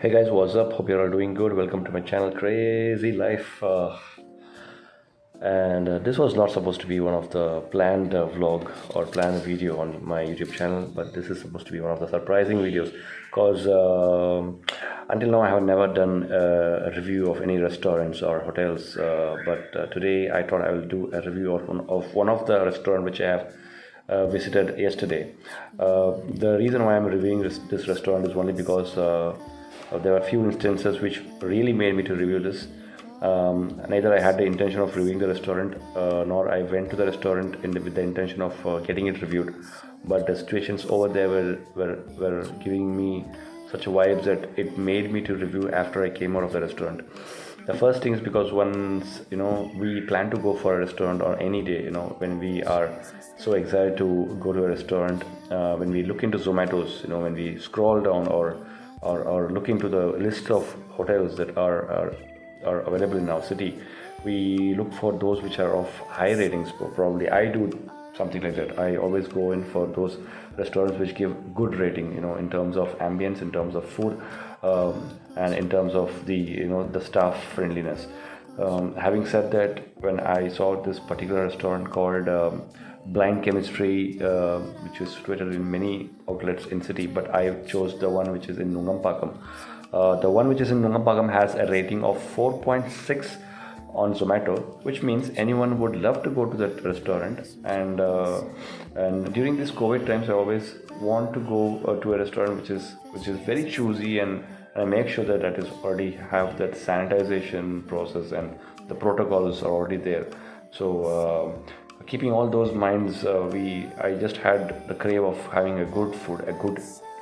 Hey guys, what's up? Hope you're all doing good. Welcome to my channel, Crazy Life. And this was not supposed to be one of the planned vlog or planned video on my YouTube channel, but this is supposed to be one of the surprising videos because until now I have never done a review of any restaurants or hotels. But today I thought I will do a review of one of the restaurant which I have visited yesterday. The reason why I'm reviewing this restaurant is only because there were a few instances which really made me to review this. Neither I had the intention of reviewing the restaurant, nor I went to the restaurant with the intention of getting it reviewed. But the situations over there were giving me such vibes that it made me to review after I came out of the restaurant. The first thing is because once we plan to go for a restaurant on any day, when we are so excited to go to a restaurant, when we look into Zomatos, when we scroll down or look into the list of hotels that are available in our city, we look for those which are of high ratings. Probably I do something like that. I always go in for those restaurants which give good rating, in terms of ambience, in terms of food, and in terms of the staff friendliness. Having said that, when I saw this particular restaurant called Blind Chemistry, which is situated in many outlets in city, but I chose the one which is in Nungambakkam. The one which is in Nungambakkam has a rating of 4.6 on Zomato, which means anyone would love to go to that restaurant. And during these COVID times, I always want to go to a restaurant which is very choosy, and I make sure that is already have that sanitization process and the protocols are already there. So keeping all those minds, I just had the crave of having a good food, a good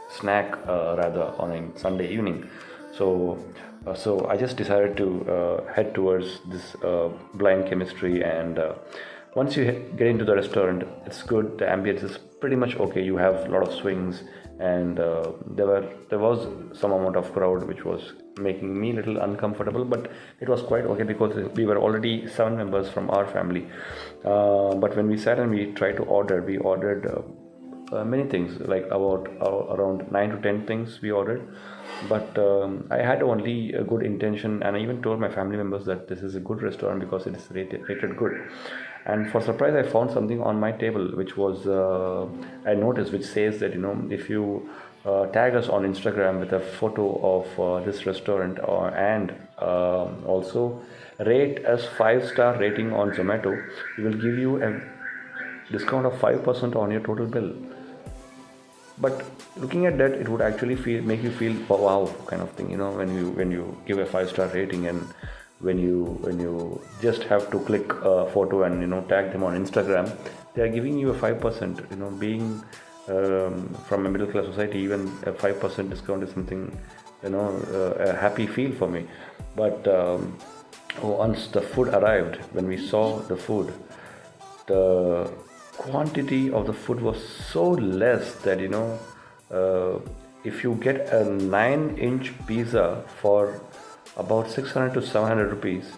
snack rather on a Sunday evening. So I just decided to head towards this Blind Chemistry, and once you get into the restaurant, it's good. The ambience is pretty much okay. You have a lot of swings, and there was some amount of crowd which was making me a little uncomfortable, but it was quite okay because we were already 7 members from our family. But when we sat and we tried to order, we ordered many things, like about around 9 to 10 things we ordered. But I had only a good intention, and I even told my family members that this is a good restaurant because it is rated good. And for surprise, I found something on my table which was I noticed, which says that if you tag us on Instagram with a photo of this restaurant, and also rate us 5-star rating on Zomato, we will give you a discount of 5% on your total bill. But looking at that, it would actually make you feel wow kind of thing, when you give a 5-star rating, and when you just have to click a photo and tag them on Instagram, they are giving you a 5%. Being from a middle class society, even a 5% discount is something, a happy feel for me. But once the food arrived, when we saw the food, the quantity of the food was so less that if you get a 9-inch pizza for about 600 to 700 rupees,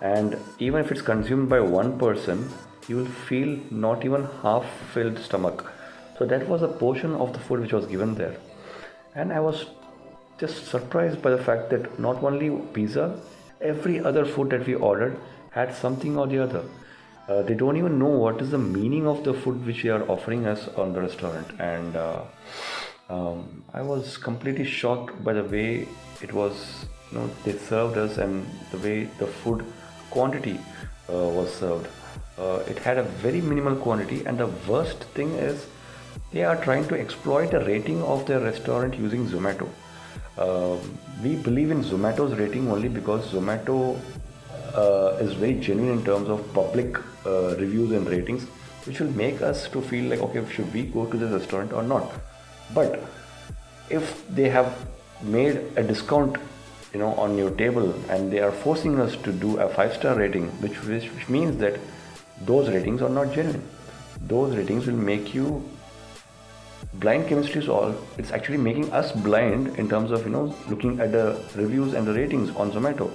and even if it's consumed by one person, you will feel not even half filled stomach. So that was a portion of the food which was given there, and I was just surprised by the fact that not only pizza, every other food that we ordered had something or the other. They don't even know what is the meaning of the food which they are offering us on the restaurant, and I was completely shocked by the way it was. They served us, and the way the food quantity was served. It had a very minimal quantity, and the worst thing is they are trying to exploit the rating of their restaurant using Zomato. We believe in Zomato's rating only because Zomato is very genuine in terms of public reviews and ratings, which will make us to feel like, okay, should we go to this restaurant or not. But if they have made a discount on your table, and they are forcing us to do a 5-star rating, which means that those ratings are not genuine. Those ratings will make you Blind Chemistry is all. It's actually making us blind in terms of looking at the reviews and the ratings on Zomato.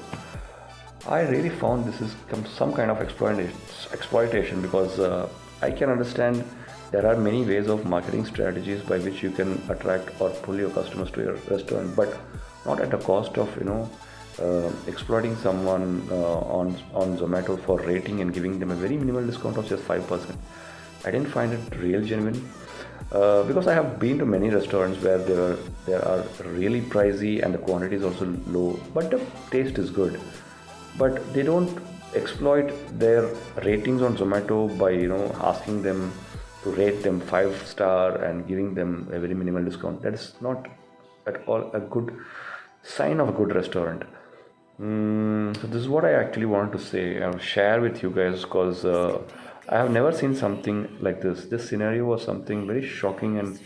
I really found this is some kind of exploitation because I can understand there are many ways of marketing strategies by which you can attract or pull your customers to your restaurant, but not at the cost of exploiting someone on Zomato for rating and giving them a very minimal discount of just 5%. I didn't find it real genuine. Because I have been to many restaurants where there are really pricey and the quantity is also low, but the taste is good. But they don't exploit their ratings on Zomato by asking them to rate them 5 star and giving them a very minimal discount. That is not at all a good sign of a good restaurant. So this is what I actually wanted to say. I'll share with you guys because I have never seen something like this. This scenario was something very shocking and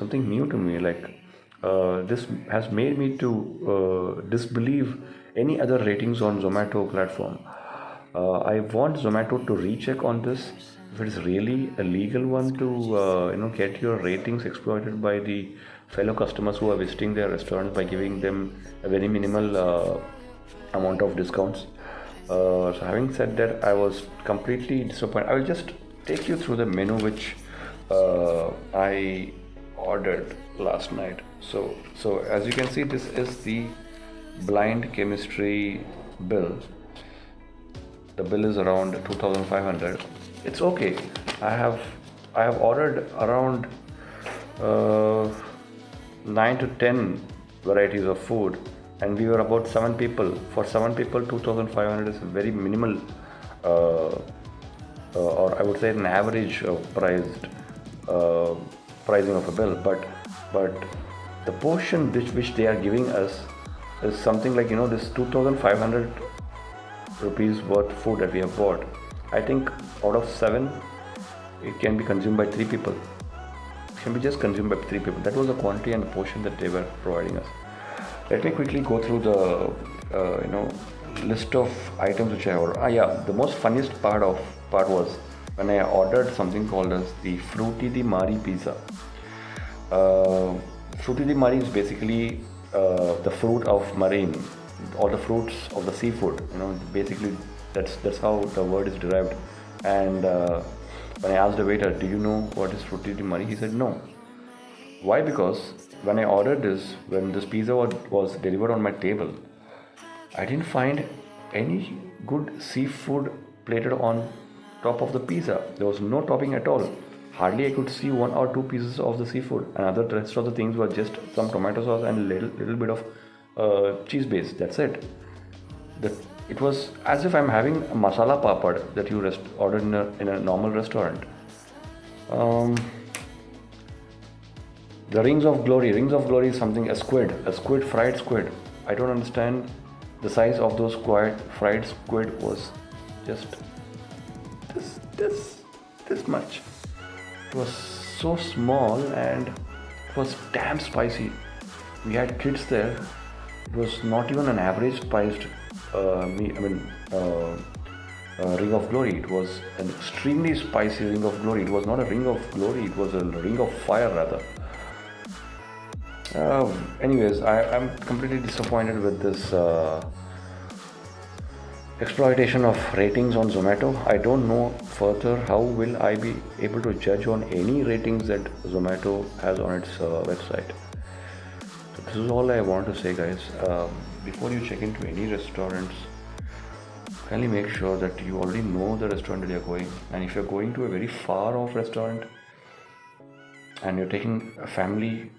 something new to me. Like this has made me to disbelieve any other ratings on Zomato platform. I want Zomato to recheck on this. If it is really a legal one to get your ratings exploited by the fellow customers who are visiting their restaurants by giving them a very minimal amount of discounts. So having said that, I was completely disappointed. I will just take you through the menu which I ordered last night. So as you can see, this is the blind chemistry bill. The bill is around 2,500. It's okay. I have ordered around 9 to 10 varieties of food, and we were about 7 people. For 7 people, 2,500 is a very minimal, or I would say an average pricing of a bill. But the portion which they are giving us is something like this 2,500 rupees worth food that we have bought. I think out of 7, it can be consumed by 3 people. It can be just consumed by 3 people. That was the quantity and the portion that they were providing us. Let me quickly go through the list of items which I ordered. The most funniest part was when I ordered something called as the Frutti di Mare pizza. Frutti di Mare is basically the fruit of marine, all the fruits of the seafood. Basically that's how the word is derived. And when I asked the waiter, "Do you know what is Frutti di Mare?" he said no. Why? Because when I ordered this, when this pizza was delivered on my table, I didn't find any good seafood plated on top of the pizza. There was no topping at all. Hardly I could see 1 or 2 pieces of the seafood, and the rest of the things were just some tomato sauce and little bit of cheese base. That's it. It was as if I'm having a masala papad that you order in a normal restaurant. The rings of glory is something, a squid, fried squid. I don't understand. The size of those fried squid was just this much. It was so small and it was damn spicy. We had kids there. It was not even an average spiced ring of glory. It was an extremely spicy ring of glory. It was not a ring of glory. It was a ring of fire rather. Anyways, I'm completely disappointed with this exploitation of ratings on Zomato. I don't know further how will I be able to judge on any ratings that Zomato has on its website. So this is all I want to say, guys. Before you check into any restaurants, kindly make sure that you already know the restaurant that you're going. And if you're going to a very far off restaurant and you're taking a family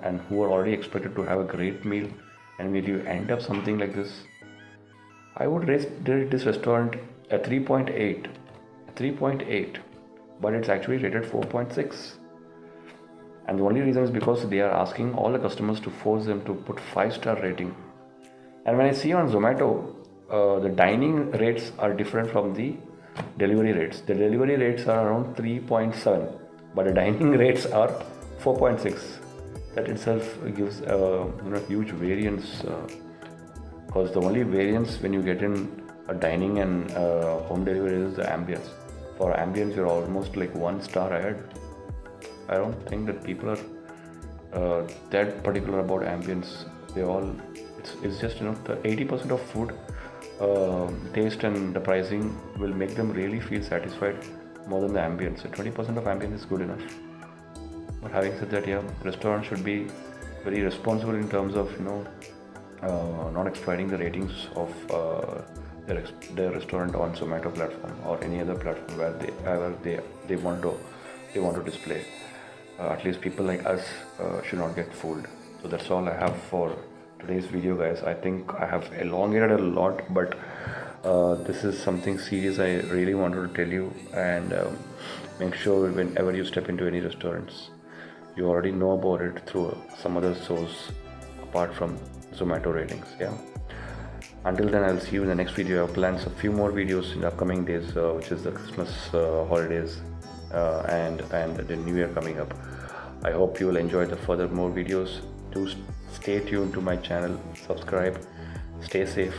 and who are already expected to have a great meal, and will you end up something like this, I would rate this restaurant a 3.8, but it's actually rated 4.6. And the only reason is because they are asking all the customers to force them to put 5-star rating. And when I see on Zomato, the dining rates are different from the delivery rates. The delivery rates are around 3.7, but the dining rates are 4.6. That itself gives huge variance, because the only variance when you get in a dining and home delivery is the ambience. For ambience, you're almost like 1 star ahead. I don't think that people are that particular about ambience. It's just the 80% of food taste and the pricing will make them really feel satisfied more than the ambience. So 20% of ambience is good enough. But having said that, restaurants should be very responsible in terms of not exploiting the ratings of their restaurant on Zomato platform or any other platform where they want to display. At least people like us should not get fooled. So that's all I have for today's video, guys. I think I have elongated a lot, but this is something serious I really wanted to tell you. And make sure whenever you step into any restaurants, you already know about it through some other source apart from Zomato ratings. Yeah. Until then, I'll see you in the next video. I have planned a few more videos in the upcoming days, which is the Christmas holidays and the New Year coming up. I hope you will enjoy the further more videos. Do stay tuned to my channel, subscribe, stay safe,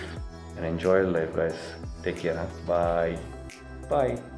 and enjoy life, guys. Take care. Huh? Bye. Bye.